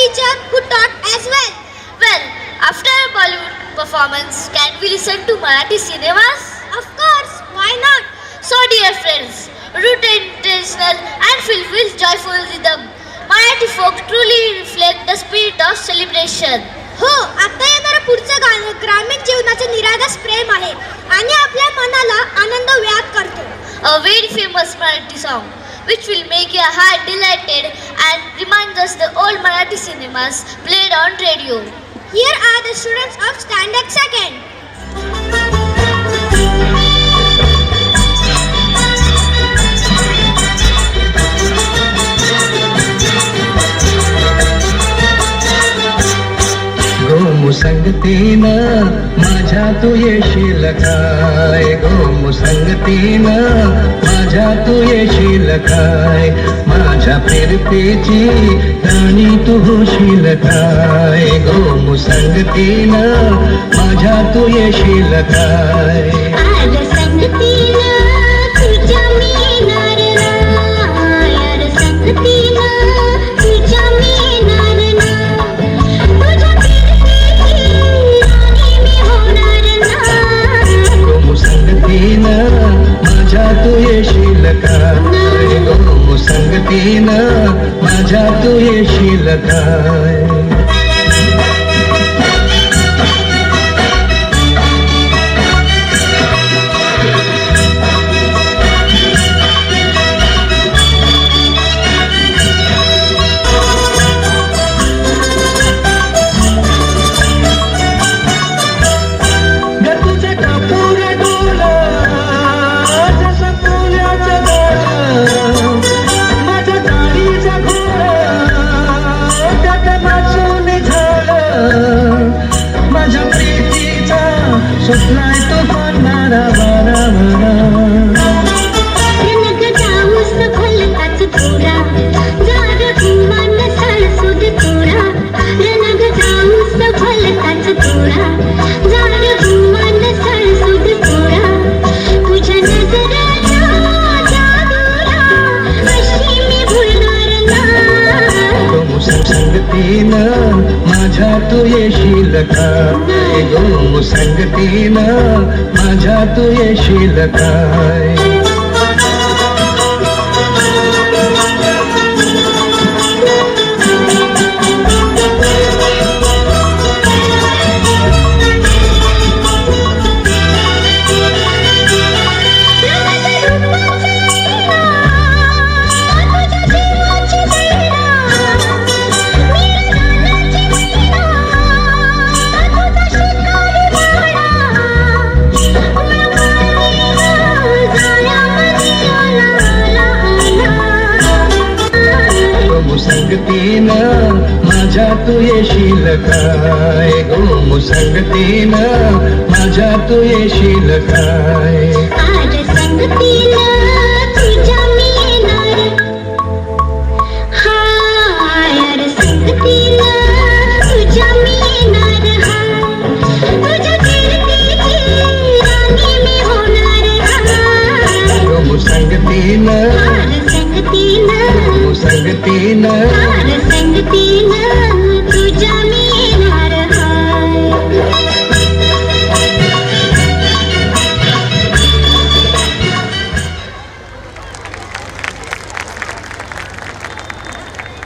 teacher who taught as well. Well, after a Bollywood performance, can we listen to Marathi cinemas? Of course, why not? So dear friends, rooted in traditional and filled with joyful rhythm, Marathi folk truly reflect the spirit of celebration. हो, आता येणारं पुढचं गाणं ग्रामीण जीवनाचे निरागस प्रेम आहे आणि आपल्या मनाला आनंद व्यात करतो. A very famous Marathi song which will make your heart delighted and reminds us the old Marathi cinemas played on radio. Here are the students of Standard 2nd. गोमुसंगतीनं माझ्या तू येशील काय, गोमुसंगतीनं माझ्या तू येशील काय, माझ्या फिरतीची राणी तू होशील काय, गोमुसंगतीनं माझ्या तू येशील काय. आज संगतीनं तुझ्या मी येणार ना, यार संगतीनं तुझ्या मी येणार ना, तुझ्या फिरतीची राणी मी होणार ना. गोमुसंगतीनं माझ्या तू येशील काय, गोमुसंगतीनं माझ्या तू येशील काय. सुटलाय तो फारणारा वारा वारा, रनग जाऊस फलकाच थोडा, जार घुमान सळसुद थोडा, रनग जाऊस फलकाच थोडा, जार घुमान सळसुद थोडा, तुझ्या नजरेच्या जादूला अशी मी भुलणार ना. गोमुसंगतीनं माझ्या तू येशील काय, गोमुसंगतीनं माझ्या तू येशील काय. गोमुसंगतीनं माझ्या तू येशील काय, गोमुसंगतीनं माझ्या तू येशील काय. आज संगतीनं तुझ्या मी येणार, हाय यार संगतीनं तुझ्या मी येणार, हाय तुझ्या फिरतीची राणी मी होणार ना. गोमुसंगतीनं आज संगतीनं गोमुसंगतीनं आज संगतीनं तुझ्या मी